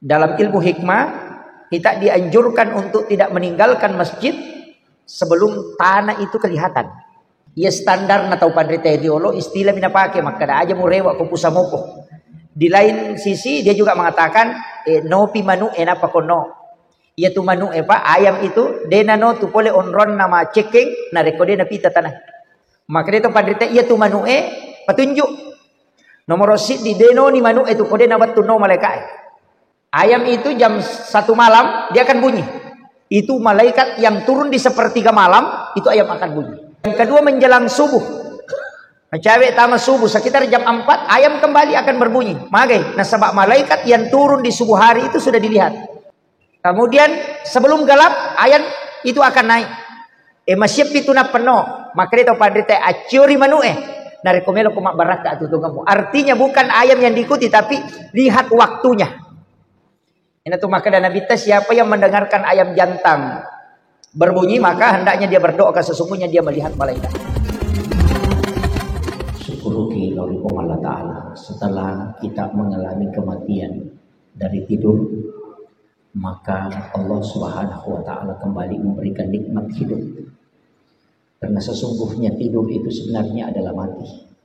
Dalam ilmu hikmah kita dianjurkan untuk tidak meninggalkan masjid sebelum tanah itu kelihatan. Ia standar na tahu padre teriolo istilah mina pakai maka ada aja murewa ko pusamopo. Di lain sisi dia juga mengatakan no pi manu enapa kono. Ia tu manu pak ayam itu dena no tu pole onron nama ceking na rekode na pita tanah. Maka dia tu padre te ia tu manu petunjuk. Nomor rosid di deno ni manu itu kode na batu no malaikat. Ayam itu jam 1 malam dia akan bunyi. Itu malaikat yang turun di sepertiga malam itu ayam akan bunyi. Yang kedua menjelang subuh. Mencawek tamat subuh sekitar jam 4 ayam kembali akan berbunyi. Magai. Nah sebab malaikat yang turun di subuh hari itu sudah dilihat. Kemudian sebelum gelap ayam itu akan naik. Masyip itu na penuh. Maka dia tahu padre teh aciori manu narekomelo kumak baraka itu tunggamu. Artinya bukan ayam yang diikuti tapi lihat waktunya. Ini tuh maka dan Nabi siapa yang mendengarkan ayam jantan berbunyi maka hendaknya dia berdoa ke sesungguhnya dia melihat malaikat. Syukuruki laurikum Allah Ta'ala. Setelah kita mengalami kematian dari tidur, maka Allah Subhanahu wa Ta'ala kembali memberikan nikmat hidup. Karena sesungguhnya tidur itu sebenarnya adalah mati.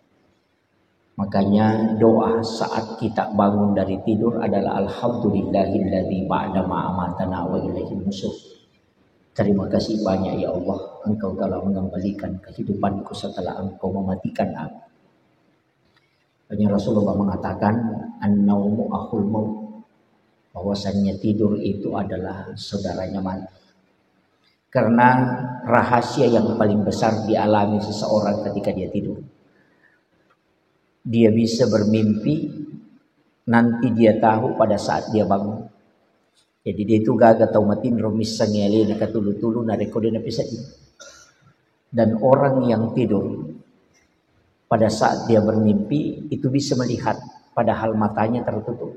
Makanya doa saat kita bangun dari tidur adalah alhamdulillahilladzi ba'da ma amatana wa ilaihil nusur. Terima kasih banyak ya Allah, Engkau telah mengembalikan kehidupanku setelah Engkau mematikan aku. Banyak Rasulullah mengatakan an-naumu akhul maut, bahwasannya tidur itu adalah saudaranya mati. Karena rahasia yang paling besar dialami seseorang ketika dia tidur. Dia bisa bermimpi, nanti dia tahu pada saat dia bangun. Jadi dia itu gagal tahu matin romis sangele na katulu-tulu na rekode na pisati. Dan orang yang tidur pada saat dia bermimpi itu bisa melihat padahal matanya tertutup.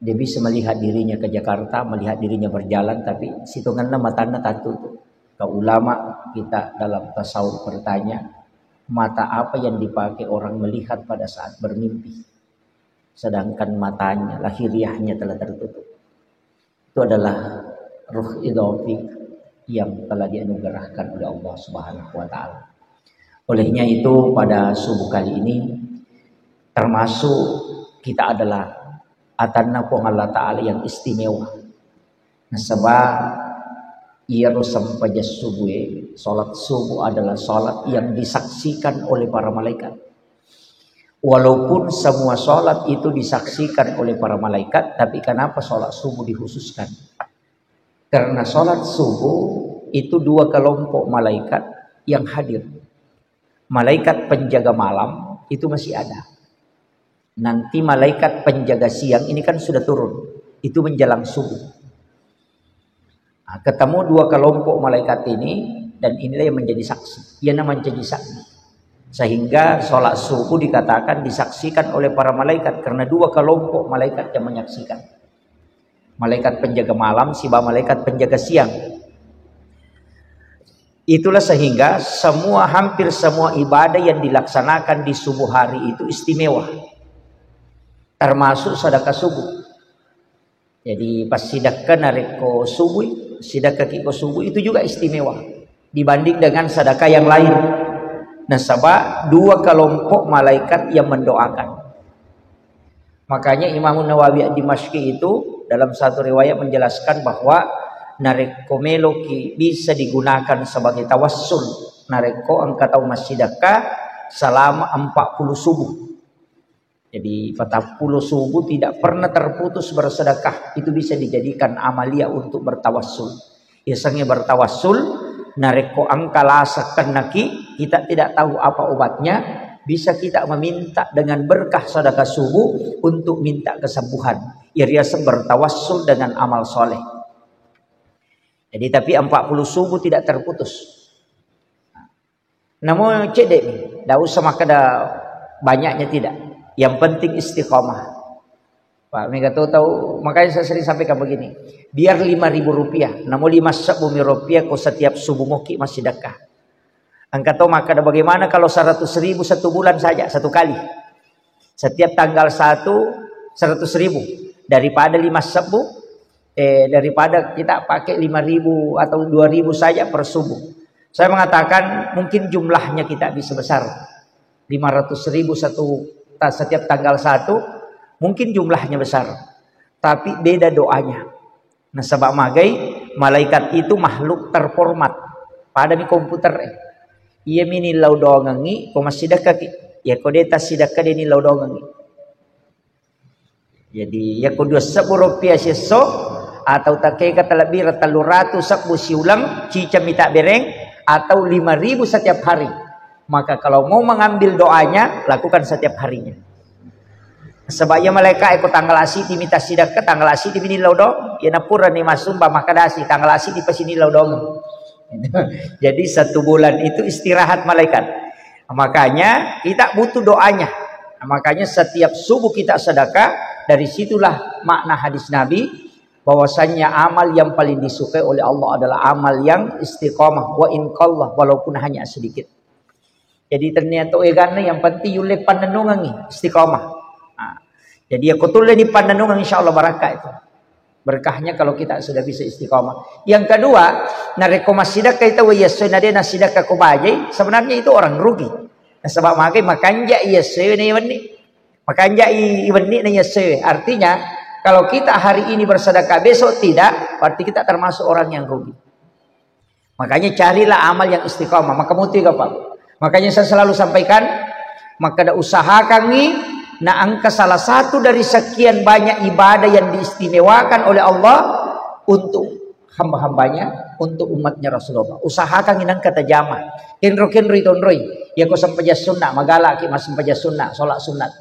Dia bisa melihat dirinya ke Jakarta, melihat dirinya berjalan tapi situnganna matanya tertutup. Ke ulama kita dalam tasawuf bertanya, mata apa yang dipakai orang melihat pada saat bermimpi? Sedangkan matanya, lahiriahnya telah tertutup. Itu adalah ruh idhofik yang telah dianugerahkan oleh Allah Subhanahu wa Ta'ala. Olehnya itu pada subuh kali ini termasuk kita adalah atanna pong Allah Ta'ala yang istimewa. Nah sebab ia rusam pajas subuh. Salat subuh adalah salat yang disaksikan oleh para malaikat. Walaupun semua salat itu disaksikan oleh para malaikat, tapi kenapa salat subuh dikhususkan? Karena salat subuh itu dua kelompok malaikat yang hadir. Malaikat penjaga malam itu masih ada. Nanti malaikat penjaga siang ini kan sudah turun. Itu menjelang subuh. Nah, ketemu dua kelompok malaikat ini dan inilah yang menjadi saksi. Ia namanya jadi saksi. Sehingga sholat subuh dikatakan disaksikan oleh para malaikat karena dua kelompok malaikat yang menyaksikan. Malaikat penjaga malam, siba malaikat penjaga siang. Itulah sehingga hampir semua ibadah yang dilaksanakan di subuh hari itu istimewa. Termasuk sedekah subuh. Jadi pas sedekah nareko subuh, sedekah kiko subuh itu juga istimewa dibanding dengan sedekah yang lain. Nah, sebab dua kelompok malaikat yang mendoakan. Makanya Imam Nawawi Dimashqi itu dalam satu riwayat menjelaskan bahwa nareko meloki bisa digunakan sebagai tawassul. Nareko angkatau sedekah selama 40 subuh. Jadi 40 subuh tidak pernah terputus bersedekah. Itu bisa dijadikan amalia untuk bertawassul. Isengnya bertawassul nareko angkalasakan naki, kita tidak tahu apa obatnya, bisa kita meminta dengan berkah sedekah subuh untuk minta kesembuhan. Iriasa bertawassul dengan amal soleh. Jadi tapi 40 subuh tidak terputus. Namun cedek nih, tidak usah makada banyaknya tidak. Yang penting istiqomah. Pak Mega tahu, makanya saya sering sampaikan begini. Biar 5.000 rupiah, namun 5 bumi rupiah kau setiap subuh moki masih sedekah. Angkat tahu maka bagaimana kalau 100.000 satu bulan saja, satu kali. Setiap tanggal 1 100.000 daripada 5 subuh, daripada kita pakai 5.000 atau 2.000 saja per subuh. Saya mengatakan mungkin jumlahnya kita bisa besar 500.000 setiap tanggal 1, mungkin jumlahnya besar, tapi beda doanya. Nah sebab magai malaikat itu makhluk terformat pada mi komputer. Ia mini laudongangi komasidaka ya kodeta sidaka deni laudongangi. Jadi ya kodua 10 rupiah seso atau takeka terlebih ratu sabu siulang cica mita bereng atau 5.000 setiap hari. Maka kalau mau mengambil doanya, lakukan setiap harinya. Sebab ya malaikat ikut tanggal asi dimita sidak ke tanggal asi dimini laudong, ya napura ni masumba makadasi tanggal asi di pasini laudong. Jadi 1 bulan itu istirahat malaikat. Makanya kita butuh doanya. Makanya setiap subuh kita sedekah, dari situlah makna hadis Nabi bahwasannya amal yang paling disukai oleh Allah adalah amal yang istiqamah wa in qallah, walaupun hanya sedikit. Jadi ternyata egana yang penting yule panenungangi istiqamah. Nah, jadi aku tulen di panenungan insyaallah barakah itu. Berkahnya kalau kita sudah bisa istiqamah. Yang kedua, narekomasida kita wa yasuna dena sidaka kubaje, sebenarnya itu orang rugi. Nah, sebab makanya yasuna ni makanya iwani na yasuna. Artinya kalau kita hari ini bersedekah besok tidak, berarti kita termasuk orang yang rugi. Makanya carilah amal yang istiqamah. Maka muti Pak. Makanya saya selalu sampaikan, maka ada usahakan nih, nah angka salah satu dari sekian banyak ibadah yang diistimewakan oleh Allah untuk hamba-hambanya, untuk umatnya Rasulullah. Usahakan inang kata jama. Kenro itonroi, ya kau sampaja sunnah, magala ki mas sampaja sunnah, solat sunat.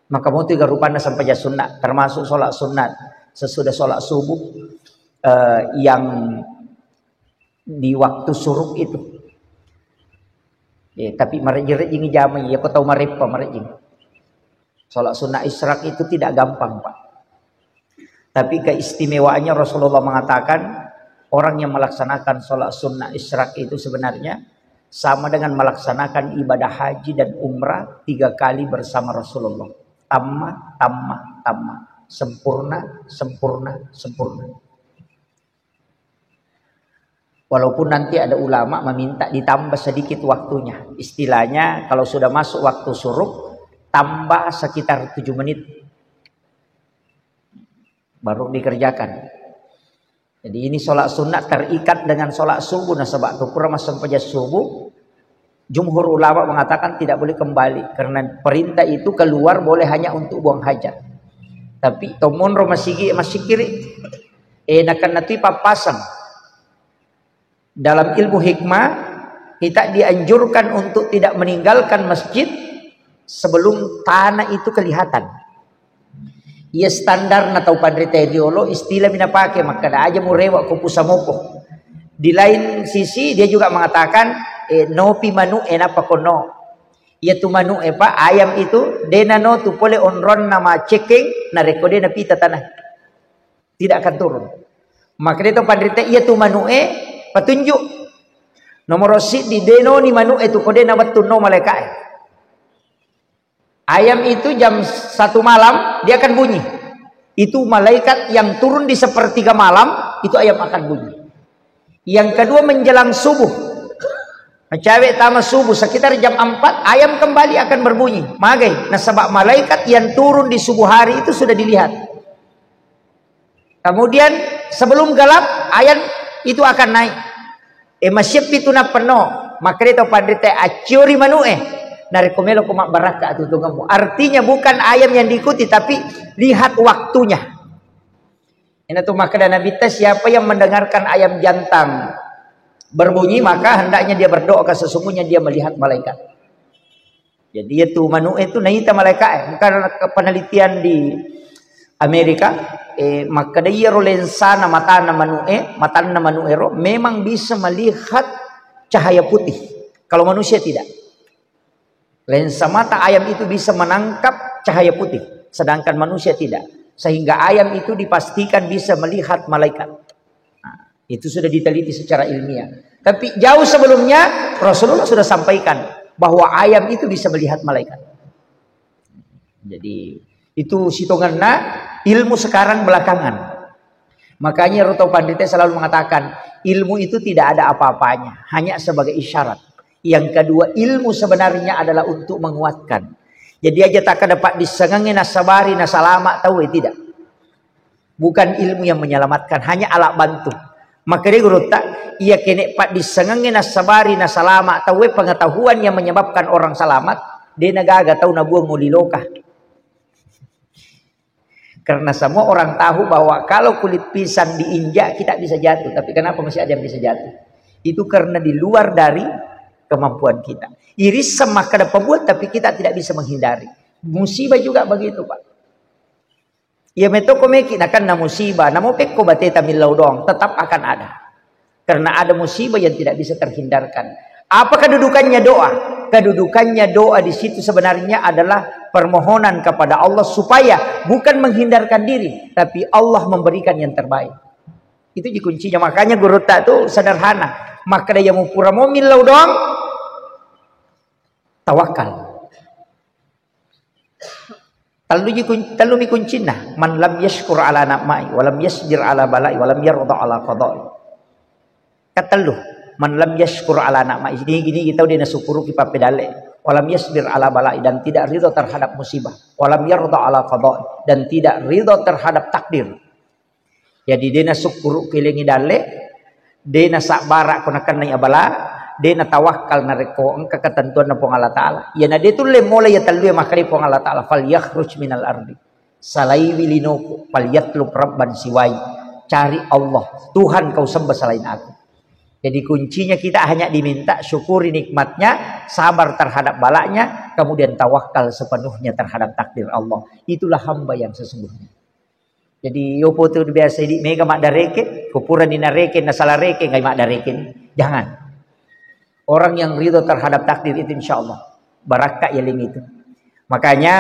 Maka muti garupana sampaja sunnah, termasuk solat sunat sesudah solat subuh yang di waktu suruk itu. Tapi marejing jamai, ya kau tahu marepa marejing. Salat sunnah isyraq itu tidak gampang, Pak. Tapi keistimewaannya Rasulullah mengatakan orang yang melaksanakan salat sunnah isyraq itu sebenarnya sama dengan melaksanakan ibadah haji dan umrah 3 kali bersama Rasulullah. Tamma, sempurna. Walaupun nanti ada ulama meminta ditambah sedikit waktunya. Istilahnya kalau sudah masuk waktu suruk, tambah sekitar 7 menit. Baru dikerjakan. Jadi ini sholat sunat terikat dengan sholat subuh. Nah sebab kurang masuk saja subuh. Jumhur ulama mengatakan tidak boleh kembali. Karena perintah itu keluar boleh hanya untuk buang hajat. Tapi tomonro masih kiri. Enakan nanti papasang. Dalam ilmu hikmah kita dianjurkan untuk tidak meninggalkan masjid sebelum tanah itu kelihatan. Ia standar na tau padre teriolo istilah minapake maka da aja murewa ko pusamoko. Di lain sisi dia juga mengatakan no pi manu enapa kono. Ia tu manu pa ayam itu dena no tu pole onron nama checking na rekode na pita tanah. Tidak akan turun. Maka itu padre te ia tu manu petunjuk nomor rosid di deno ni manu itu kode na watu no malaikat. Ayam itu jam 1 malam dia akan bunyi. Itu malaikat yang turun di 1/3 malam itu ayam akan bunyi. Yang kedua menjelang subuh. Cewek tamat subuh sekitar jam 4 ayam kembali akan berbunyi. Magai. Nah sebab malaikat yang turun di subuh hari itu sudah dilihat. Kemudian sebelum gelap ayam itu akan naik. Masyip itu na penuh. Maka itu pandite aciori manue. Narekomelo kumak baraka tutungamu. Artinya bukan ayam yang diikuti tapi lihat waktunya. Ini tuh maka Nabi tes siapa yang mendengarkan ayam jantan berbunyi maka hendaknya dia berdoa ke sesungguhnya dia melihat malaikat. Jadi itu manu itu naita malaikat. Bukan penelitian di Amerika maka dia rolensana mata na manuero memang bisa melihat cahaya putih. Kalau manusia tidak. Lensa mata ayam itu bisa menangkap cahaya putih, sedangkan manusia tidak. Sehingga ayam itu dipastikan bisa melihat malaikat. Nah, itu sudah diteliti secara ilmiah. Tapi jauh sebelumnya Rasulullah sudah sampaikan bahwa ayam itu bisa melihat malaikat. Jadi Itu sitonganna ilmu sekarang belakangan. Makanya Roto Pandita selalu mengatakan ilmu itu tidak ada apa-apanya, hanya sebagai isyarat. Yang kedua, ilmu sebenarnya adalah untuk menguatkan. Jadi aja tak dapat disengengin nasabari nasalama tahu tidak. Bukan ilmu yang menyelamatkan, hanya alat bantu. Maka dia guru tak ia kene pak disengengin nasabari nasalama tahu pengetahuan yang menyebabkan orang selamat, dia nagaga tahu nabuang mulilokah. Karena semua orang tahu bahwa kalau kulit pisang diinjak kita bisa jatuh. Tapi kenapa masih ada yang bisa jatuh? Itu karena di luar dari kemampuan kita. Iris sama kada pembuat tapi kita tidak bisa menghindari. Musibah juga begitu Pak. Ya metoko meki akan na musibah. Namo pekko bateta milau dong. Tetap akan ada. Karena ada musibah yang tidak bisa terhindarkan. Apa kedudukannya doa? Kedudukannya doa di situ sebenarnya adalah permohonan kepada Allah supaya bukan menghindarkan diri, tapi Allah memberikan yang terbaik. Itu kuncinya. Makanya guru tak itu sederhana. Maka dia mau pura mau milau dong, tawakal. Talu kuncinya. Man lam yashkur ala na'mai, walam yasjir ala balai, walam yarda ala qadai. Katalu. Man lam yashkur ala na'ma. Gini kita udah nasyukuru kita pedale. Walam yasbir ala balai, dan tidak ridho terhadap musibah. Walam yarda ala qada, dan tidak ridho terhadap takdir. Jadi dia nasyukuru kilengi dale, dia nasabara kunakan na abala, dia natawakal na reko ang ketentuan na pong Allah Ta'ala. Ya na dito le mulai ya taluya makari pong Allah Ta'ala. Fal yakhruj minal ardi. Salai wilinoko. Fal yatlub rabban siwai. Cari Allah. Tuhan kau sembah selain aku. Jadi kuncinya kita hanya diminta syukuri nikmatnya, sabar terhadap balaknya, kemudian tawakal sepenuhnya terhadap takdir Allah. Itulah hamba yang sesungguhnya. Jadi yopo tu biasa di mega mak dareke, kupuran dina reke nasala reke ngai mak dareke. Jangan. Orang yang ridho terhadap takdir itu insyaallah barakah yaling itu. Makanya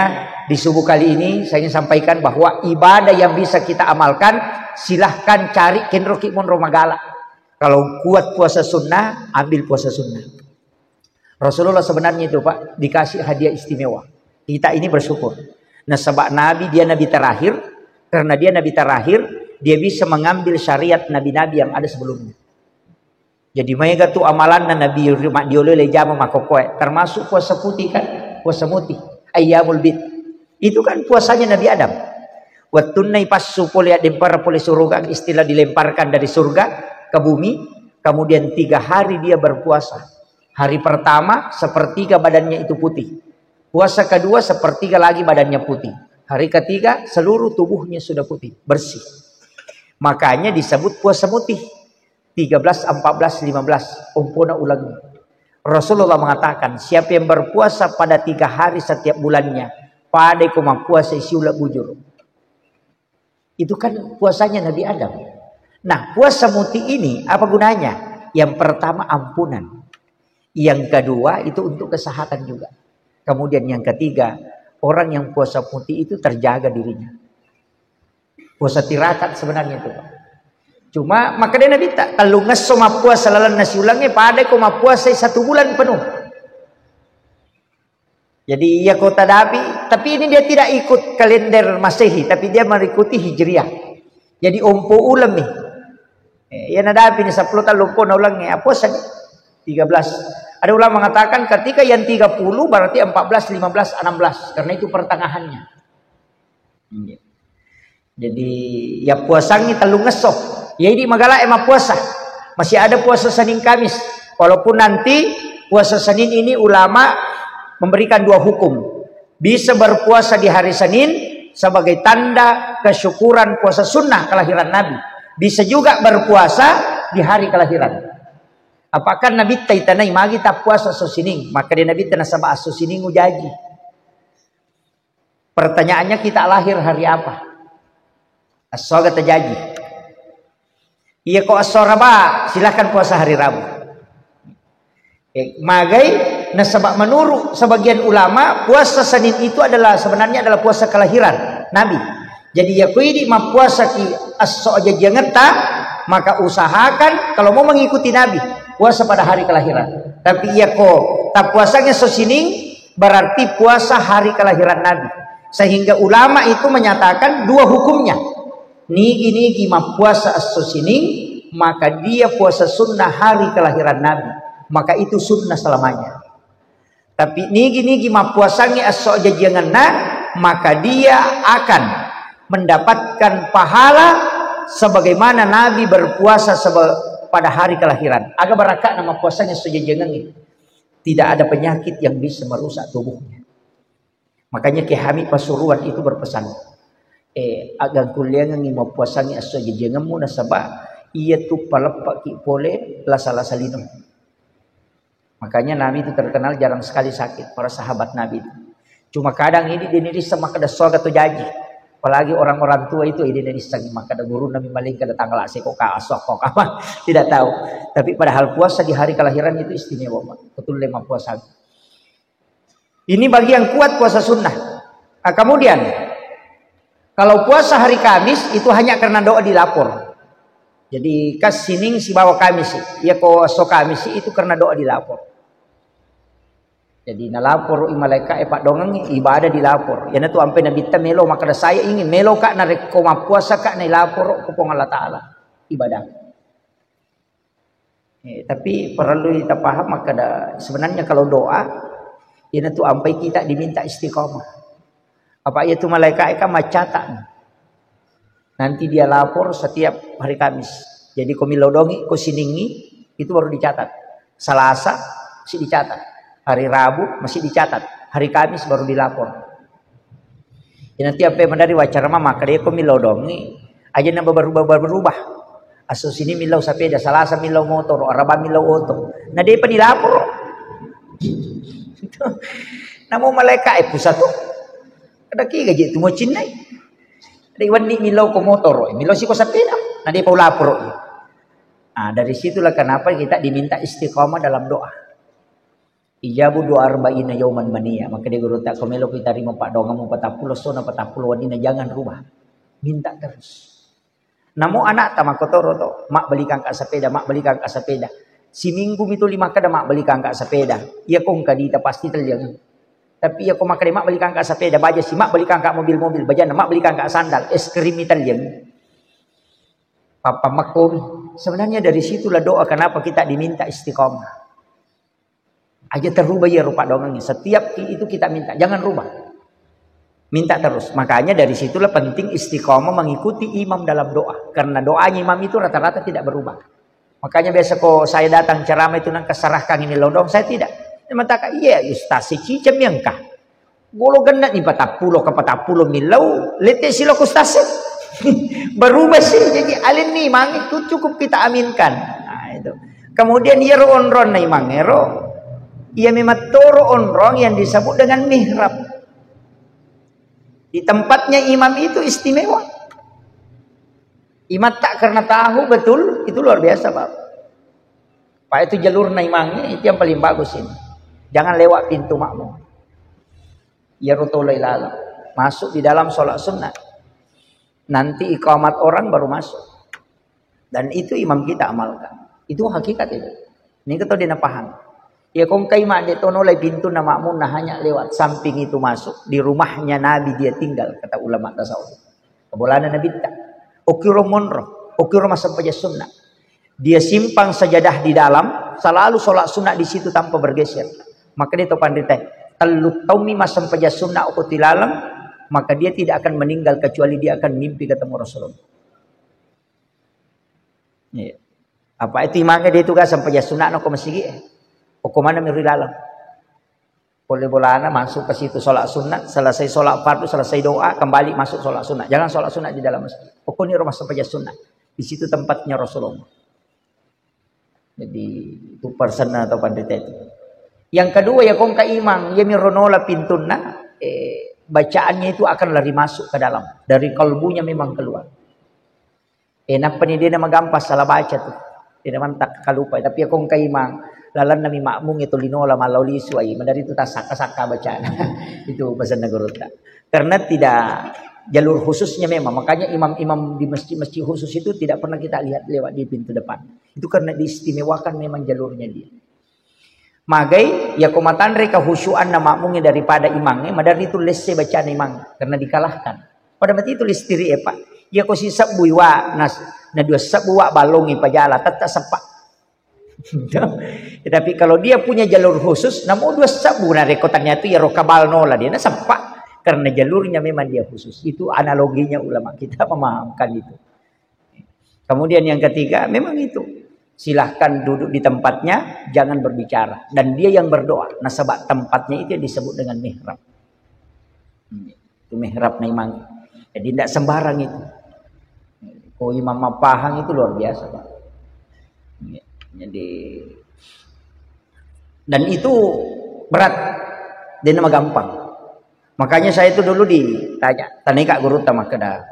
di subuh kali ini saya ingin sampaikan bahwa ibadah yang bisa kita amalkan, silahkan cari kenroki mon romagala. Kalau kuat puasa sunnah, ambil puasa sunnah. Rasulullah sebenarnya itu Pak, dikasih hadiah istimewa. Kita ini bersyukur. Nah sebab Nabi, dia Nabi terakhir. Karena dia Nabi terakhir, dia bisa mengambil syariat Nabi-Nabi yang ada sebelumnya. Jadi mereka tuh amalan Nabi dioleh jama makokoe. Termasuk puasa putih kan, puasa mutih. Ayyamul bid. Itu kan puasanya Nabi Adam. Wattunai passu polia dempar poli surga, istilah dilemparkan dari surga ke bumi, kemudian 3 hari dia berpuasa. Hari pertama sepertiga badannya itu putih, puasa kedua sepertiga lagi badannya putih, hari ketiga seluruh tubuhnya sudah putih, bersih. Makanya disebut puasa mutih. 13, 14, 15 umpuna ulangi. Rasulullah mengatakan siapa yang berpuasa pada 3 hari setiap bulannya, pada koma puasa isiula bujur. Itu kan puasanya Nabi Adam. Nah, puasa mutih ini apa gunanya? Yang pertama ampunan. Yang kedua itu untuk kesehatan juga. Kemudian yang ketiga, orang yang puasa putih itu terjaga dirinya. Puasa tirakat sebenarnya itu. Cuma maka dia Nabi tak kalau ngesoma puasa lalan nasi ulangnya pada koma puasa 1 bulan penuh. Jadi ia kota Dabi, tapi ini dia tidak ikut kalender Masehi, tapi dia mengikuti Hijriah. Jadi ompo ulam nih. Ya nadapi ni 10 tahun lupa na ulangnya puasa 13. Ada ulama mengatakan ketika yang 30 berarti 14, 15, 16 karena itu pertengahannya. Jadi ya puasanya telu ngesok. Ya ini magala emang puasa. Masih ada puasa Senin Kamis. Walaupun nanti puasa Senin ini ulama memberikan 2 hukum. Bisa berpuasa di hari Senin sebagai tanda kesyukuran puasa sunnah kelahiran Nabi. Bisa juga berpuasa di hari kelahiran. Apakah Nabi taitanai magi tak puasa sosining? Maka dia Nabi tanah sabah sosining ujaji. Pertanyaannya kita lahir hari apa? As-soga terjadi. Iya kok as-soraba silahkan puasa hari Rabu. Magai nasabak menurut sebagian ulama puasa Senin itu sebenarnya adalah puasa kelahiran Nabi. Jadi ya kuidi ma puasa ki aso aja jengeta, maka usahakan kalau mau mengikuti Nabi puasa pada hari kelahiran. Tapi ya kok tak puasanya sosining berarti puasa hari kelahiran Nabi. Sehingga ulama itu menyatakan dua hukumnya. Nigi mah puasa as-susining, maka dia puasa sunnah hari kelahiran Nabi, maka itu sunnah selamanya. Tapi nigi mah puasanya as-sojajangan, maka dia akan mendapatkan pahala sebagaimana Nabi berpuasa pada hari kelahiran. Agak barakat nama puasanya sejajangan itu. Tidak ada penyakit yang bisa merusak tubuhnya. Makanya Ki Hamid Pasuruan itu berpesan, agang kuliah ngi mau puasanya sejajangan mu nasabah ia tu palepak ki pole lasa-lasa lino. Makanya Nabi itu terkenal jarang sekali sakit, para sahabat Nabi itu. Cuma kadang ini di Indonesia maka ada soga tu jaji. Apalagi orang-orang tua itu di Indonesia maka ada guru Nabi maling kada tanggal kok asok kok apa tidak tahu. Tapi padahal puasa di hari kelahiran itu istimewa, betul lema puasa. Ini bagi yang kuat puasa sunnah. Nah, kemudian kalau puasa hari Kamis itu hanya karena doa dilapor. Jadi kas sining si bawa Kamis, ya ko so Kamis itu karena doa dilapor. Jadi nalapor malaikat pak dongeng ibadah dilapor. Ya tu ampe nabi ta melo maka saya ingin melo kak na rek ko puasa kak na lapor ko pong Allah Taala ibadah. Tapi perlu kita paham maka sebenarnya kalau doa ya tu ampe kita diminta istiqomah. Apa itu malaikat kan macatat. Nanti dia lapor setiap hari Kamis. Jadi komilodongi, kosiningi itu baru dicatat. Selasa masih dicatat. Hari Rabu masih dicatat. Hari Kamis baru dilapor. Ya, nanti apa yang dari wacara maka dia komilodongi. Aja nambah berubah. Asus ini milau sepeda, Selasa milau motor, Rabu milau auto. Nah dia penilapor. Namun malaikat pusat tuh. Ada ki gaji itu mau cinai. Dari wani milau ko motor, milau si ko sepeda. Nanti pau lapor. Nah, dari situlah kenapa kita diminta istiqomah dalam doa. Ijabu doa arba'ina yauman mania. Maka dia guru tak komelo kita terima pak dongamu 40 sona 40 wadina jangan rubah. Minta terus. Namo anak tamakotoro to, mak belikan ka sepeda, mak belikan ka sepeda. Si minggu itu 5 kada mak belikan ka sepeda. Ia kong kadita pasti terlihat. Tapi aku makan mak belikan kak sepeda, baja si mak belikan kak mobil-mobil, bajana mak belikan kak sandal, es krim Italian. Papa makom. Sebenarnya dari situlah doa kenapa kita diminta istiqomah. Aja terubah ya rupa dongengnya. Setiap itu kita minta, jangan rubah. Minta terus. Makanya dari situlah penting istiqomah mengikuti imam dalam doa. Karena doanya imam itu rata-rata tidak berubah. Makanya biasa kok saya datang ceramah itu nang kesarahkan ini lodong, saya tidak. Dia mengatakan, iya ustaz, si cicam yang kah? Golo gendak ni 40 ke 40 milau, lete silo ustaz. Berubah sih, jadi alin nih, mang itu cukup kita aminkan. Nah, itu. Kemudian ia onron na imangero, ia memang toro onron yang disebut dengan mihrab. Di tempatnya imam itu istimewa. Imam tak karena tahu betul, itu luar biasa Pak. Pak itu jalur na imangnya, itu yang paling bagus ini. Jangan lewat pintu makmum. Ya rutulai lalam. Masuk di dalam sholat sunnah. Nanti iqamat orang baru masuk. Dan itu imam kita amalkan. Itu hakikat itu. Ini kita dina paham. Ya kong kay mak detonolay pintu na makmum na hanya lewat samping itu masuk. Di rumahnya Nabi dia tinggal. Kata ulama tasawuf. Kebolana Nabi tak. Ukiro monro. Ukiro masampaya sunnah. Dia simpang sajadah di dalam. Selalu sholat sunnah di situ tanpa bergeser. Maka dia tahu pandai talut taumi masam paja sunnah ukutilalam, maka dia tidak akan meninggal kecuali dia akan mimpi ketemu Rasulullah. Ya. Apa itu imangnya dia tugas sampai paja sunnah no komsigi mana mirilalam. Boleh bolana masuk ke situ sholat sunnah, selesai sholat fardu, selesai doa kembali masuk sholat sunnah. Jangan sholat sunnah di dalam masjid. Pokoknya rumah sampai paja sunnah. Di situ tempatnya Rasulullah. Jadi itu persana atau pandai itu. Yang kedua ya kong ka imam ya mironola pintuna bacaannya itu akan lari masuk ke dalam dari kalbunya memang keluar. Napa ni dia nama gampas salah baca tuh. Dia nama tak kalupa tapi ya kong ka imam lalan nami makmum itu linola malau lisuai dari itu tak saka bacaan. Itu pesan negara. Karena tidak jalur khususnya memang makanya imam-imam di masjid-masjid khusus itu tidak pernah kita lihat lewat di pintu depan. Itu karena diistimewakan memang jalurnya dia. Magai ya komatan reka khusyuan na makmungnya daripada imangnya, madari itu lesse bacaan imang karena dikalahkan. Pada mati itu listiri pak. Ya ko si sabuywa na dua sabwa balongi pajala tetap sepak. Tapi kalau dia punya jalur khusus, namun dua sabu na rekotannya itu ya rokabal nola dia na sepak karena jalurnya memang dia khusus. Itu analoginya ulama kita memahamkan itu. Kemudian yang ketiga memang itu. Silahkan duduk di tempatnya, jangan berbicara. Dan dia yang berdoa. Nah sebab tempatnya itu yang disebut dengan mihrab. Itu mihrab na imam. Jadi tidak sembarang itu. Oh imam Pahang itu luar biasa Pak. Jadi dan itu berat. Dia nama gampang. Makanya saya itu dulu ditanya. Tanika guru tamakada.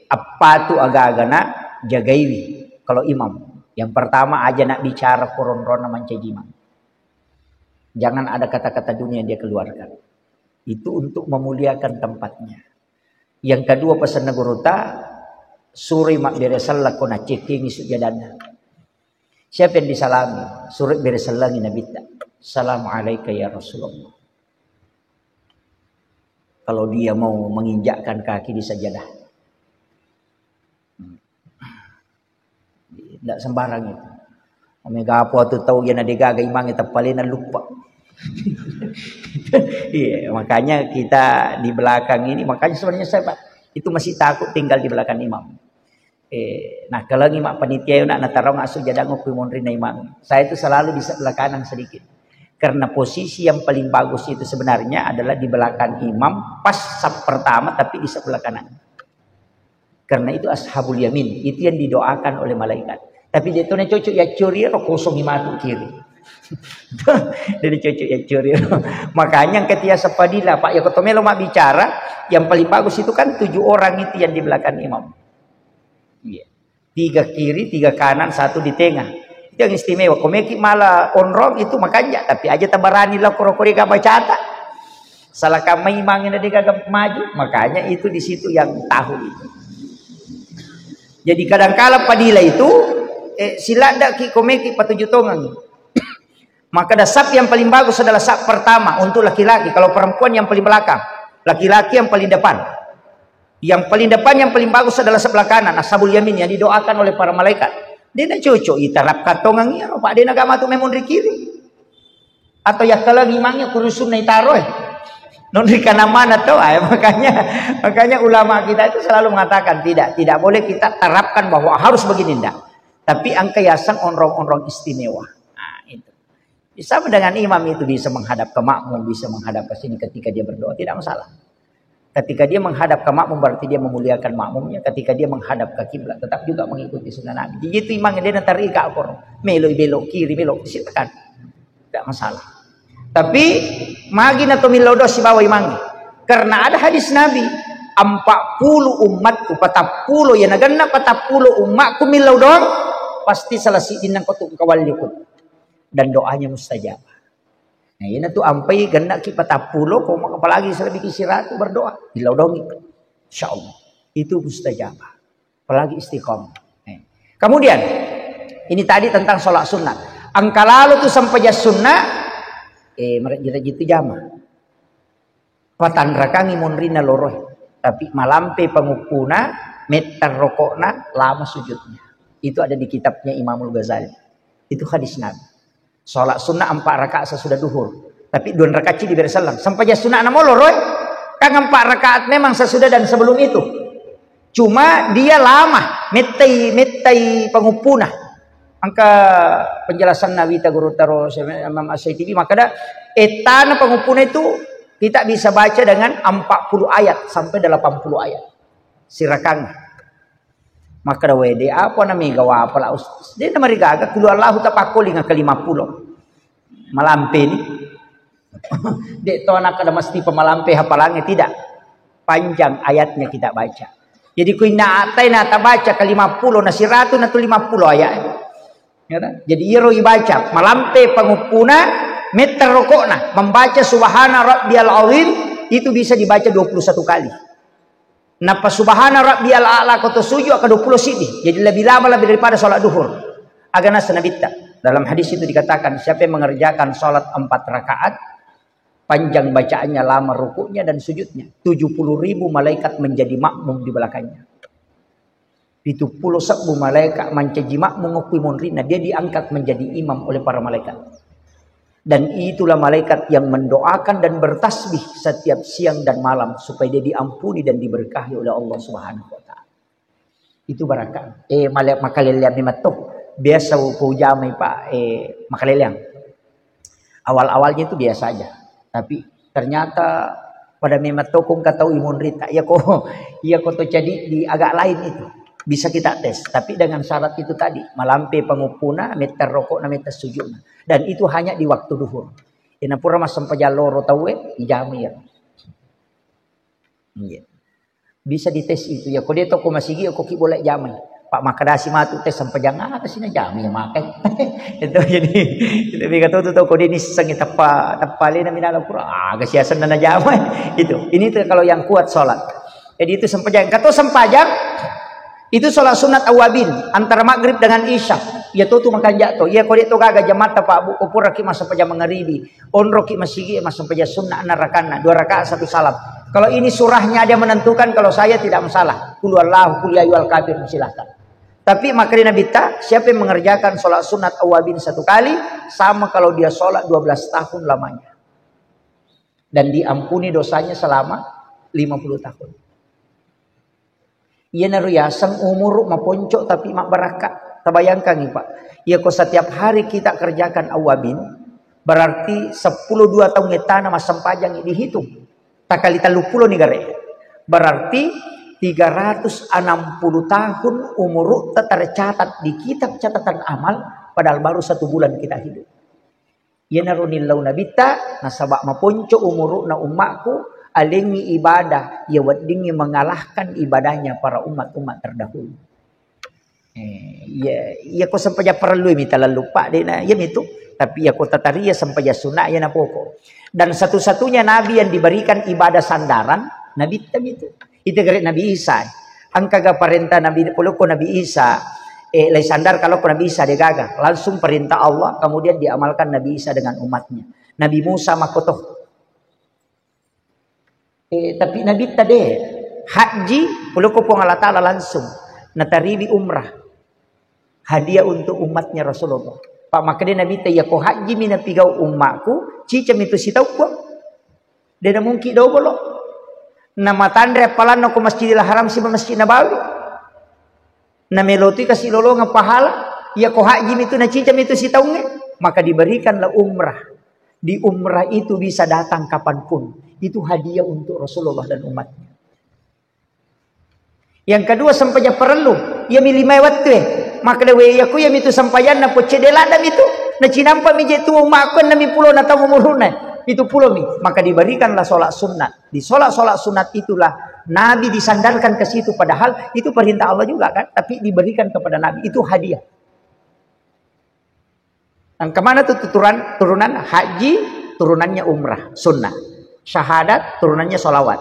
Apa tu agak-agana jagaiwi. Kalau imam. Yang pertama aja nak bicara koron-ron mancejimang. Jangan ada kata-kata dunia yang dia keluarkan. Itu untuk memuliakan tempatnya. Yang kedua pesan nagurota, suri mak beresallah kona ceking sujadana. Siapa yang disalami? Suri beresallangi nabita. Assalamualaikum ya Rasulullah. Kalau dia mau menginjakkan kaki di sajadah. Tidak sembarang itu. Omega apa tu tahu yang ada gaga imang itu paling lupa. Iya, makanya kita di belakang ini, makanya sebenarnya saya Pak, itu masih takut tinggal di belakang imam. Nah kalau imam panitia nak natarong asu jadang kumonrin na imam. Saya itu selalu di sebelah kanan sedikit. Karena posisi yang paling bagus itu sebenarnya adalah di belakang imam pas saf pertama tapi di sebelah kanan. Karena itu ashabul yamin, itu yang didoakan oleh malaikat. Tapi dia tuh cocok ya curi ro kosong imatu kiri. Jadi cocok ya curi. Makanya ketika sepadila Pak ya kotomelo mak bicara, yang paling bagus itu kan 7 orang itu yang di belakang imam. Iya. 3 kiri, 3 kanan, 1 di tengah. Itu yang istimewa. Komeki malah onrong itu makanya, tapi aja tabarani lah koro-kori gak baca. Salah kami imangin ada gagap maju, makanya itu di situ yang tahu itu. Jadi kadang-kala padila itu sila ndak ki komeki patuju tongang. Maka dasap yang paling bagus adalah sap pertama untuk laki-laki. Kalau perempuan yang paling belakang, laki-laki yang paling depan. Yang paling depan yang paling bagus adalah sebelah kanan, ashabul yamin yang didoakan oleh para malaikat. Dia nak cocok itarap katongang ya, Pak. Dia nak matu memon di kiri. Atau ya kalau imangnya kurusun na itaroy. Non di kanan mana tuh? Makanya ulama kita itu selalu mengatakan tidak boleh kita terapkan bahwa harus begini ndak. Tapi angka yasan onrong-onrong istimewa. Nah, itu. Sama dengan imam itu bisa menghadap ke makmum, bisa menghadap ke sini ketika dia berdoa, tidak masalah. Ketika dia menghadap ke makmum berarti dia memuliakan makmumnya. Ketika dia menghadap ke kiblat tetap juga mengikuti sunnah Nabi. Jadi itu imam dia nanti ika akor, belok kiri belok situ kan, tidak masalah. Tapi magin atau milodo si bawa imangnya. Karena ada hadis Nabi, 40 umatku, 40 ya naganna 40 umatku milodong pasti selesai dinang kotuk kawal likut. Dan doanya mustajab. Nah ini tuh ampai gendak ki 40 kok apalagi selebih kisiratu berdoa dilodongi. Insyaallah itu mustajab. Apalagi istiqomah. Kemudian ini tadi tentang sholat sunnah. Angka lalu tuh sampai jas sunnah mereka gitu jama. Patan rakangi monrina loroh. Tapi malampe pengukuna meter rokokna lama sujudnya. Itu ada di kitabnya Imamul Ghazali. Itu hadis Nabi. Sholat sunnah 4 rakaat sesudah duhur. Tapi 2 rakaat di bersalam. Sampai jas sunnah nama loroh. Kan 4 rakaat memang sesudah dan sebelum itu. Cuma dia lama. Metai pengupuna. Angka penjelasan Nabi Taguru Taro Imam As-Saitibi maka dah etana pengupuna itu kita bisa baca dengan 40 ayat sampai 80 ayat sirakang maka dah wede apa namanya gawa apa lah dia nama rigaga keluar lahu tapakoli ngaka 50 malampe ni dek to anak ada mesti pemalampe hafalangnya tidak panjang ayatnya kita baca jadi kuina atai na baca ke 50 na siratu na tu 50 ayat. Ya, jadi iro ibaca malampe pengupuna meter rokokna membaca subhana rabbiyal azim itu bisa dibaca 21 kali. Napa subhana rabbiyal a'la kata sujud ke 20 sidi. Jadi lebih lama lebih daripada salat duhur. Agana sanabita. Dalam hadis itu dikatakan, siapa yang mengerjakan sholat 4 rakaat, panjang bacaannya, lama rukuknya dan sujudnya, 70.000 malaikat menjadi makmum di belakangnya. 70.000 malaikat menjadi makmum kuimunrina, dia diangkat menjadi imam oleh para malaikat. Dan itulah malaikat yang mendoakan dan bertasbih setiap siang dan malam supaya dia diampuni dan diberkahi oleh Allah Subhanahu wa taala. Itu barakah. Makaliliang ni matuh. Biasa ko jamay pa makaliliang. Awal-awalnya itu biasa aja. Tapi ternyata pada memato kung katau imunrita. Iya ko to jadi di agak lain itu. Bisa kita tes. Tapi dengan syarat itu tadi. Malampe pangupuna, meter rokok, meter sujud. Dan itu hanya di waktu duhur. Inapura mas sampajaloro tawe, ijamay ya. Iya. Bisa dites itu ya. Kau dia toko masigi, kau boleh jamai. Pak makadasi matu tes sampai jangan atas ini jamai yang makai. Itu jadi. Tapi kata tu kau dia ni sengi tapalin na minala pura. Kasiasan na jamai. Itu. Ini tuh kalau yang kuat sholat. Jadi itu sempajang. Kata sempajang itu sholat sunat awabin antara maghrib dengan isya. Ya tu makan jatuh. Ya kau dia tu gaga jamata pak bu kupura ki masa pajang mengeribi. Onro ki masigi masa pajang sunnah narakana 2 rakaat 1 salam. Kalau ini surahnya dia menentukan, kalau saya tidak masalah. Qul huwallahu qul ya ayyuhal kafirun, silakan. Tapi makanya Nabi siapa yang mengerjakan sholat sunat awabin 1 kali, sama kalau dia sholat 12 tahun lamanya. Dan diampuni dosanya selama 50 tahun. Ia naruyasang umur maponcok tapi mak barakat. Tabayangkan nih Pak. Ya kok setiap hari kita kerjakan awabin, berarti 10-2 tahun etana masam pajang dihitung. Takali 30 nih gare. Berarti 360 tahun umur tercatat di kitab catatan amal, padahal baru 1 bulan kita hidup. Ya narunillau nabita nasabak maponco umur na umatku alingi ibadah ya wadingi mengalahkan ibadahnya para umat-umat terdahulu. Ya ko sampai perlu minta lupa deh na ya itu. Tapi ya kota tariya sampai ya sunnah ya napoko. Dan satu-satunya nabi yang diberikan ibadah sandaran, nabi itu. Itu gerak Nabi Isa. Angkaga perintah Nabi Puluko Nabi Isa. Lai sandar kalau Nabi Isa dia gagah. Langsung perintah Allah, kemudian diamalkan Nabi Isa dengan umatnya. Nabi Musa makotoh. Tapi Nabi tadi haji Puluko pong Allah Ta'ala langsung. Nataribi umrah. Hadiah untuk umatnya Rasulullah. Pak makanya Nabi tanya ko haji minapigau umatku cicam itu si tahu ko dia na mungkin daw bolo na matandre palan ko Masjidil Haram si Masjid Nabawi na meloti kasi lolo nga pahala ya ko haji itu na cicam itu si tahu maka diberikanlah umrah. Di umrah itu bisa datang kapanpun. Itu hadiah untuk Rasulullah dan umatnya. Yang kedua sampainya perlu ya milih mewat maka dewe aku yang itu sampayan na po cedeladam itu na cinampa mi jetu umakon na mi pulo na tamu muruna itu pulo mi maka diberikanlah sholat sunat. Di sholat sunat itulah Nabi disandarkan ke situ, padahal itu perintah Allah juga kan, tapi diberikan kepada Nabi itu hadiah. Dan kemana tuh turunan haji turunannya umrah sunnah, syahadat turunannya sholawat,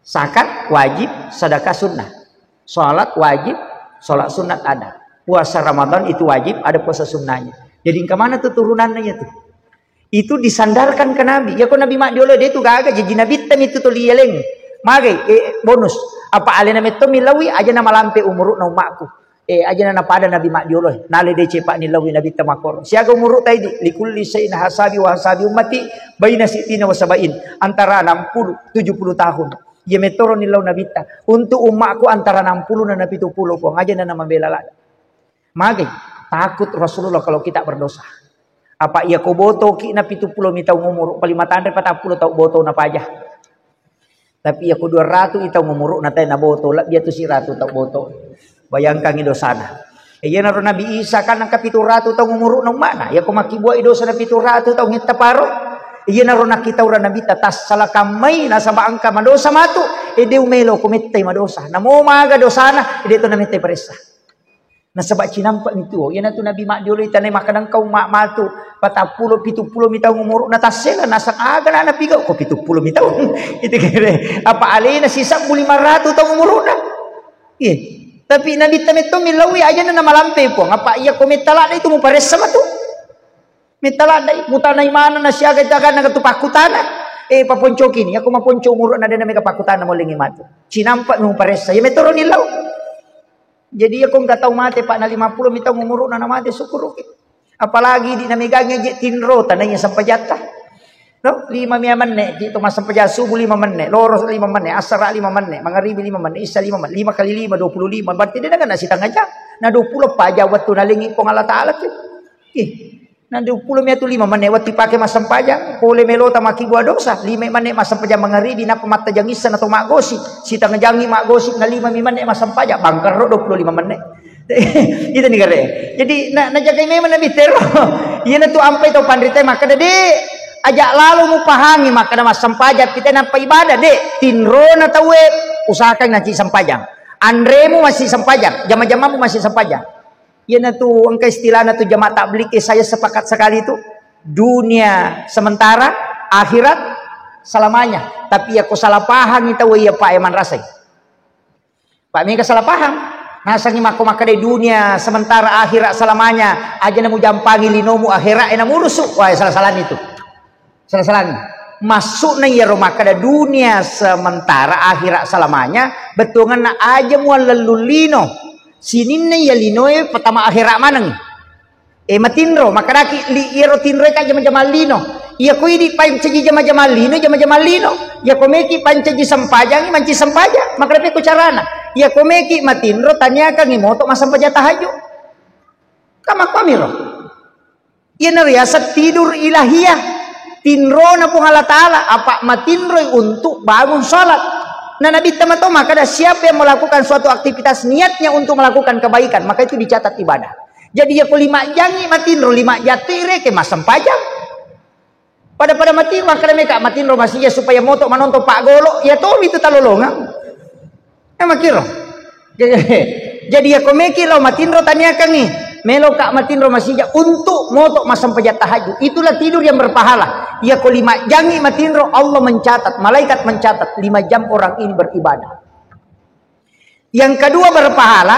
zakat wajib, sedekah sunnah, sholat wajib, sholat sunat ada. Puasa Ramadan itu wajib, ada puasa sunnahnya. Jadi kemana tuh turunannya tuh? Itu disandarkan ke Nabi. Ya kok Nabi mak diolo dia itu gagah jadi Nabi tem itu tuh lieleng. Magai bonus. Apa alena meto milawi aja nama lampe umuruk na umakku. Aja na pada Nabi mak diolo. Nale de cepak nilawi Nabi temakor. Siaga umuruk tadi likulli sayin hasabi wa hasabi ummati baina sitina wa sabain. Antara 60 70 tahun. Ya metoro nilau nabita untuk umatku antara 60 dan 70 kok aja na membela lagi. Magi takut Rasulullah kalau kita berdosa. Apa ia ko boto ki na 70 mitau ngumur palima tandre 40 tau boto na pajah. Tapi ia ko 200 itau ngumur na tay na boto la dia tu si ratu tau boto. Bayangkan ido sana. Iya naron Nabi Isa kan ang 700 tau ngumur na mana? Ya ko makibuai dosa na 700 tau ngita paro. Iya naron nakita ura Nabi tatas salah kamay nasa baangka madosa matu ede umelo kumitay madosa namo maga dosana ede to namitay paresa nasa ba cinampa nito yan ato Nabi mak diuloy tanay makadang kau mak matu 40 70 mitang umuro natasela nasa aga na napigaw ko 70 mitang ito kere apa alay na sisa 500 tang umuro na Tapi Nabi tameto milawi aja na malampe po. Ngapa iya ko metalada itu mo pares sama tu. Metalada mutanay mana na siya gaytagan na katupakutana. Paponcokin, ako maponco muro na din na may kapakutana mo lingi mato. Sinampa mo pares saya metoro nilaw. Jadi ako gataw mate pa na 50 mitaw mumuro na namate sukurukit. Apalagi di na may gagnya tinro tanay niya sampajata. No, 5 manne, dito masampajata subuh 5 manne, loros 5 manne, asara 5 manne, mangaribi 5 manne, isa 5 manne, 5 kali 5 25. Berarti dia na sitang aja. Na 20 pa aja waktu nalingi ko Allah Taala tu. Na 20 metu 5 manne waktu pakai masampajang, kule melota makibua dosa, 5 manne masampajang mangaribi na pamata jangisan atau magosi, sitang jangi magosi na 5 manne masampajang, bangkar 25 manne. Itu nih kare. Jadi na jaga memang nabi tero. Iya na tu ampai to pandrite maka dede ajak lalu mu pahangi maka nama sampajang kita nampak ibadah dek tinro na tawe usahakan nanti sampajang andremu masih sampajang jama-jamamu masih sampajang ya na tu angka istilah na tu jamaah tabligh saya sepakat sekali itu dunia sementara akhirat selamanya tapi aku salah paham itu ya Pak Eman Rasai Pak Mika salah paham nasangi mako maka de dunia sementara akhirat selamanya aja namu jampangi linomu akhirat enamu rusuk wah salah-salah itu salah-salah masuk na ya Roma kada dunia sementara akhirat selamanya betungan na aja mu lelulino sinin na ya lino pertama akhirat manang matinro maka daki li iro tinro ka jama-jama lino iya ko idi pancaji jama-jama lino ya ko meki pancaji sampajang manci sampajang maka dapat ko carana iya ko meki matinro tanya ka ngimoto masampaja tahajud kama pamiro iya na riasat tidur ilahiyah tinro na pong Allah Ta'ala apa matinroy untuk bangun salat nah Nabi tamato maka ada siapa yang melakukan suatu aktivitas niatnya untuk melakukan kebaikan maka itu dicatat ibadah jadi ya ko 5 jangi matinro 5 jatire ke masam pajang pada matinro maka mereka matinro masih ya supaya moto manonton Pak Golo ya toh itu talolongan makiro jadi ya ko meki lo matinro tanyakan nih melo kak matinro masih untuk moto masam pajat tahajud itulah tidur yang berpahala ya ko 5 jangi matinro Allah mencatat malaikat mencatat 5 jam orang ini beribadah yang kedua berpahala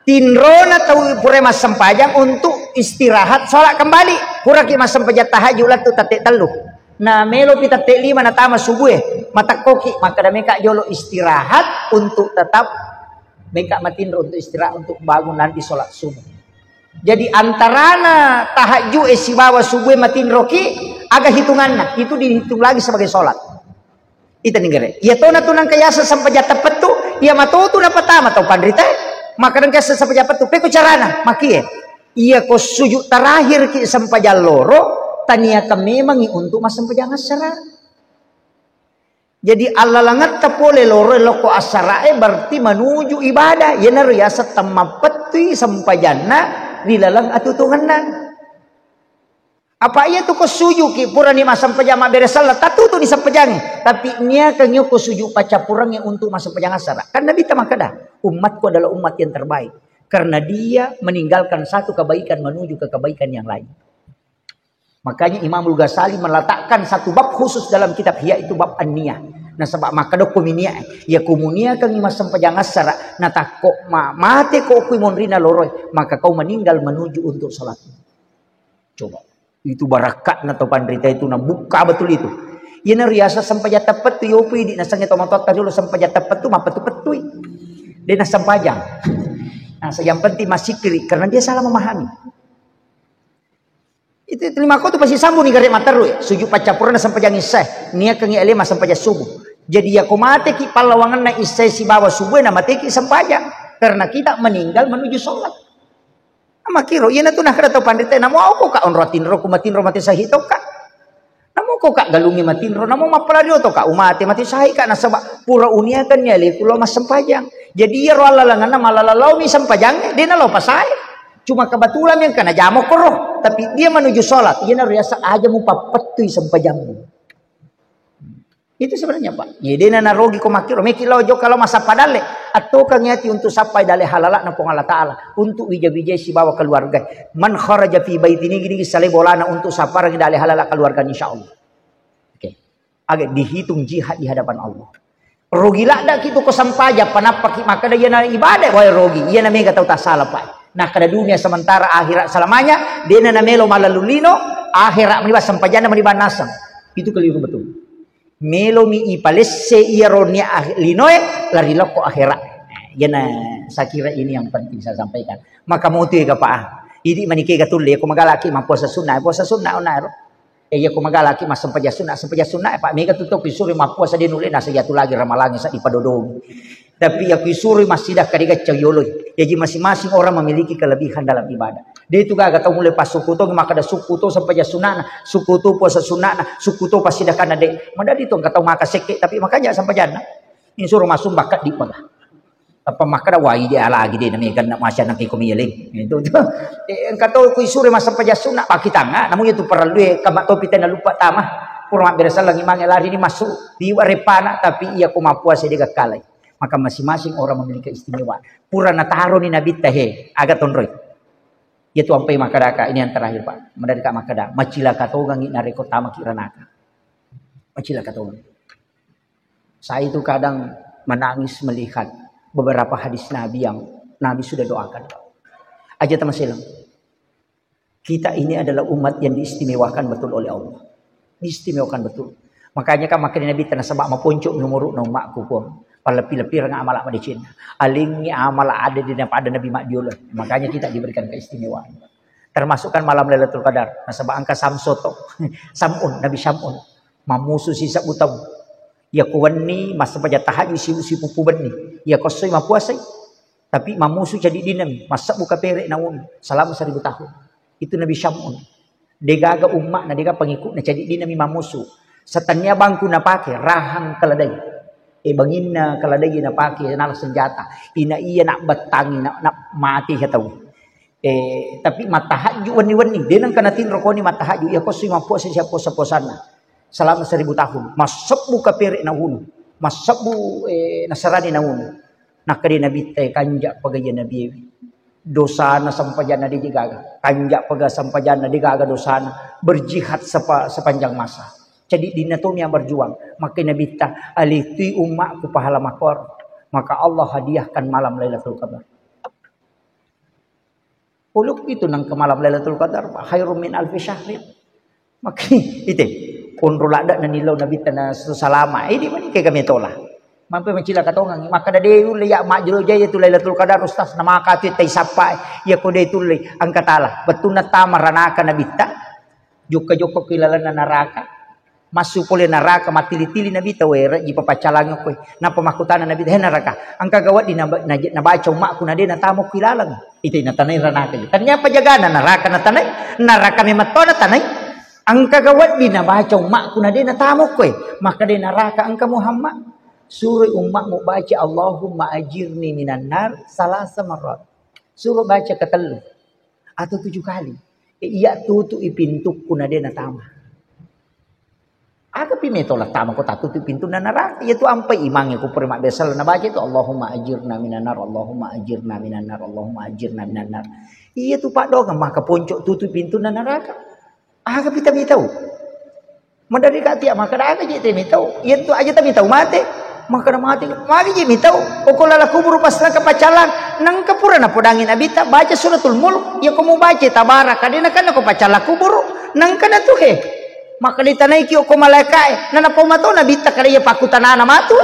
tinro na tahu pure masam pajang untuk istirahat sholat kembali pura ki masam pajat tahajud lah tu tate telu nah melo pita te 5 na tama subuh mata koki maka da meka jolo istirahat untuk tetap meka matinro untuk istirahat untuk bangun nanti sholat subuh. Jadi antarana tahajud sibawa subuh matin roki agak hitungannya itu dihitung lagi sebagai sholat. Itu nih ya to na tunang kayasa sampai jatuh petu ya mato tu na pertama tau pandrita maka dan kayasa sampai jatuh petu peko carana maki iya ko sujud terakhir ki sampai jaloro tania ka memang untuk mas sampai jangan asara. Jadi Allah langat tapole loro loko asara berarti menuju ibadah ya na riasa tamma petu sampai jana dilalang atutunganan apa iya tu ko suju ki pura ni masam pajama beres salat tatu tu ni sampajang tapi nia kanyo ko suju pacapurang yang untuk masam pajang asara kan Nabi tamakada umatku adalah umat yang terbaik karena dia meninggalkan satu kebaikan menuju ke kebaikan yang lain makanya Imam Al-Ghazali meletakkan satu bab khusus dalam kitab Ihya itu bab an-niyah nah sebab maka do kuminia ya kumunia kang masam pajang asara na takok mate ko ku monrina loroy maka kau meninggal menuju untuk salat coba itu barakat na to pandrita itu na buka betul itu ya na riasa sampai jata petu yopi di nasangnya tomatot dulu sampai jata petu ma petu petui dia na sampajang nah yang penting masih kiri karena dia salah memahami itu terima kau tu pasti sambung ni garek mataru ya sujud pacapurna sampai jangan isai nia kangi elema sampai jam subuh jadi ya ko mate ki palawangan na isai si bawa subuh na mate ki sampajang karena kita meninggal menuju sholat ama kiro iya na tu nak kada tau pandita namo ako ka onrotin ro kumatin ro mati sahito ka namo ko ka galungi matin ro namo mapaladio to ka umate mati sahi ka na sabab pura unia kan ya le kulo mas sampajang jadi ya ro alalangan na malalalau mi sampajang dia na lo pasai cuma kebetulan yang kena jamok roh tapi dia menuju sholat dia nariasa aja mau papetui sampai jamu itu sebenarnya Pak ya dia narogi ko makiro meki lojo kalau masa padale atau kanyati untuk sampai dale halalak na pong Allah Taala untuk wija-wija si bawa keluarga man kharaja fi baitini gini sale bolana untuk sapar dale halalak keluarga insyaallah oke agak dihitung jihad di hadapan Allah Rogi lada kita ko sampaja panapak maka dia na ibadah wai rogi. Ia na mega tahu tak salah pak. Nah kada dunia sementara akhirat selamanya dia na melo malalulino akhirat meniba sampajana meniba nasam. Itu keliru betul. Melo mi ipalesse ia ronia linoe lari loko akhirat. Ia na saya kira ini yang penting saya sampaikan. Maka mau tu ke pak. Idi manike gatul aku magalaki puasa sunnah onairo. Iya ko magalaki mas sampaja sunnah pak mega tutok isuri puasa dia nulena sa jatuh lagi ramalangi sa ipadodong. Tapi aku isuri masih dah kadiga cawyoloy. Jadi masing-masing orang memiliki kelebihan dalam ibadah. Dia itu gak tahu mulai pas suku to maka ada suku to sampaja sunnah, suku to puasa sunnah, suku to pasti dah kana de. Madadi to gak tahu maka seke tapi makanya sampajana. Ini suruh masuk bakat di paga. Apa makna wai dia lagi dia namanya kan masya nak ikomiling itu kata ku isure masa pajasuna paki tanga namun itu perlu kamak topi tena lupa tamah kurang berasa lagi mangi lari ini masuk di repana tapi ia ku mapuasa dia kalai maka masing-masing orang memiliki istimewa purana taruh ni nabi tahe agak tonroi itu ampai makadaka ini yang terakhir pak mendadak makada macila katogang ina rekod tama kiranaka macila katogang saya itu kadang menangis melihat beberapa hadis Nabi yang Nabi sudah doakan. Aja teman silam. Kita ini adalah umat yang diistimewakan betul oleh Allah. Diistimewakan betul. Makanya kan makin Nabi tanah sebab maponcok numuruk nang makku pun. Palepi-lepi rang amal di Cina. Alingi amal ada di pada Nabi mak diolah. Makanya kita diberikan keistimewaan. Termasuk kan malam Lailatul Qadar. Nasabah angka Samsoto. Samun Nabi Samun. Mamusu sisa utang. Ya kuwani masa pada tahajud si pupu bani ya kosoi mapuasai tapi mamusu jadi dinam masa buka perek naun selama 1000 tahun itu Nabi Syamun degaga umat na dega pengikut na jadi dinami mamusu setannya bangku na pake rahang keladai banginna keladai na pake na senjata ina iya nak batangi nak mati ya tahu tapi matahaju wani-wani denang kana tin rokoni matahaju ya kosoi mapuasai siapa posa-posana selama 1000 tahun masabu kapere na hunu masabu nasarani na hunu nakadi nabi tay kanjak pagaya nabi dosa na sampajana di digaga kanjak paga sampajana digaga dosa na berjihad sepanjang masa jadi dinatomi yang berjuang maka nabi ta aliti umatku pahala makor maka Allah hadiahkan malam Lailatul Qadar uluk itu nang ke malam Lailatul Qadar khairum min alfi syahrin maka itu Unru lada na nilaw na bita na salama. Di man kay kami tola. Mampai mencila katongang maka da deul ya majro jaya tu Lailatul Qadar ustaz na makati tay sapa ya ko de tuloy ang katala. Betul na tama ranaka na bita. Joko kilala na naraka. Masupole naraka matili-tili na bita wera di papacalang ko. Na pamakutan na bita naraka. Ang kagawat di na baca umakku na de na tamo kilalang. Ito na tanay ranaka. Tanya pajagana naraka na tanay. Naraka mi matto na tanay. Ang kagawat din na baca umakku na din natamok ko maka din naraka ang Muhammad suruh umat mo baca Allahumma ajirni minan nar salasa marat suruh baca ketelu atau 7 kali iya tutu ipintuk ko na din natama aga pimetola tama ko tatutu pintu na neraka itu ampai imangnya ko perma besal na baca itu Allahumma ajirna minan nar Allahumma ajirna minan nar Allahumma ajirna minan nar iya tu pak dong maka poncok tutu pintu na neraka aga pita mitau madari katia maka aga je te mitau yentu aja ta mitau mate maka na mati magi je mitau okolala kubur pasna kapacalan nang kapura na podangin abita baca suratul mulk ya komo baca tabarak kadena kan ko pacala kubur nang kana tu he maka ditanai ki ko malaikat nana pomato na bita kada ya pakutanana matu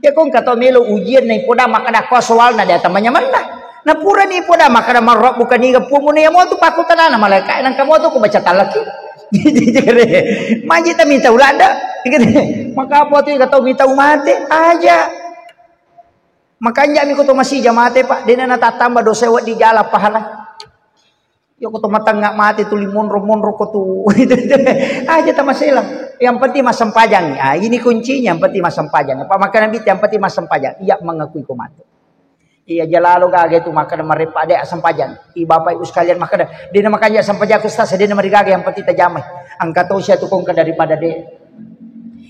ya kon kato melo ujian na poda maka na soal na data manyamanna na pura ni poda maka na marok bukan ni gapumo ni mo tu pakutanana malaikat nang kamo tu ko baca talaki dijere maji ta minta ulada maka apa tu kato minta umate aja makanya mi ko to masih jamate pak dena na tatamba dosa wa di jala pahala yo ko to matang ngak mati tu limonro ko tu aja ta masalah yang penting mas sempajang ini kuncinya yang penting mas sempajang apa makanan bit yang penting mas sempajang iya mengakui ko mati iya jalalo gage tu maka marepa de sampajan i bapak ibu sekalian maka dina makanya sampaja ku ustaz dina marigage yang penting tajamai angka tau sia tu kong daripada de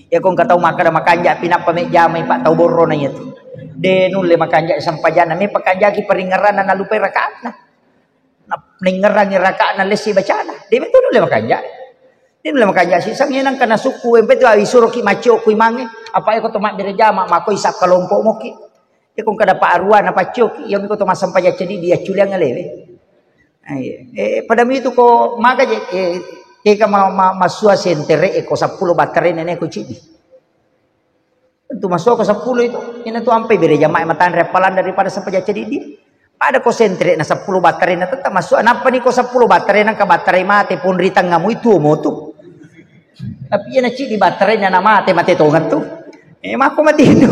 ya kong katau maka makanya pinak pamek jamai pak tau borro na itu de nulle makanya sampajana me pakanja ki peringaran na lupai rakaat na ningerang rakaat na lesi bacana de betul nulle makanya Dia bilang makanya si sang yenang kana suku empe tu awi suruh ki macio ku mange apa eko to mak direjama mako isap kelompok mo ki. Ya kung kada pa aruan apa cio ki yang ko to masam paya cedi dia culiang ngalewe. Pada mi itu ko maga je ka masua sentere eko 10 baterai nene ko cidi. Tentu masuk ke 10 itu. Ini tuh sampai beri jamaah matan repalan daripada sampai jadi dia. Pada konsentrate na 10 baterai na tetap masuk. Kenapa nih kok 10 baterai na ka baterai mati pun ritang ngamu itu mo tuh. Tapi yan di baterai na mati tongat tuh. Mako mati itu.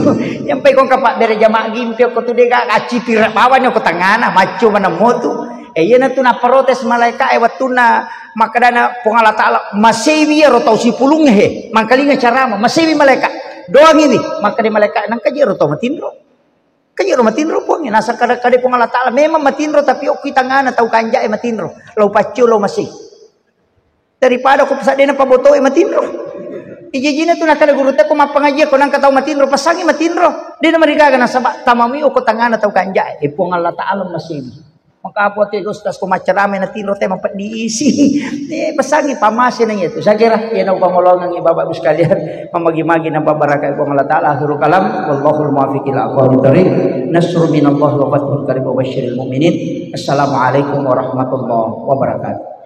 Yang pe kong kapak beri jamaah gimpi ko tuh dega kaci pirak bawan ko tangana macu mana mo tuh. Yan na tuh na protes malaikat watuna makadana pong Allah Taala masewi ro tau si pulung he. Mangkalinga carama masewi malaikat. Doang ini maka di malaikat nang kajero to matinro pun nasa kada pong Allah Taala memang matinro tapi oki tangana tau kanja matinro lau pacu lau masih daripada ko pasade na paboto matinro ijijina tu nakada guru te ko mapangaji ko nang katau matinro pasangi matinro di na marigaga na sabak tamami o ko tangana tau kanja pong Allah Taala masih maka apote gustas ko macarame na tinro te mapat diisi pasangi pamase na itu saya kira yan ang pangolongan ibaba sekalian mamagi-magi ng pabarakay ko Allah Taala akhirul kalam wallahul muwaffiq ila aqwamit thariq nasrun minallahi wa fathun qarib wa basyiril mu'minin assalamualaikum warahmatullahi wabarakatuh.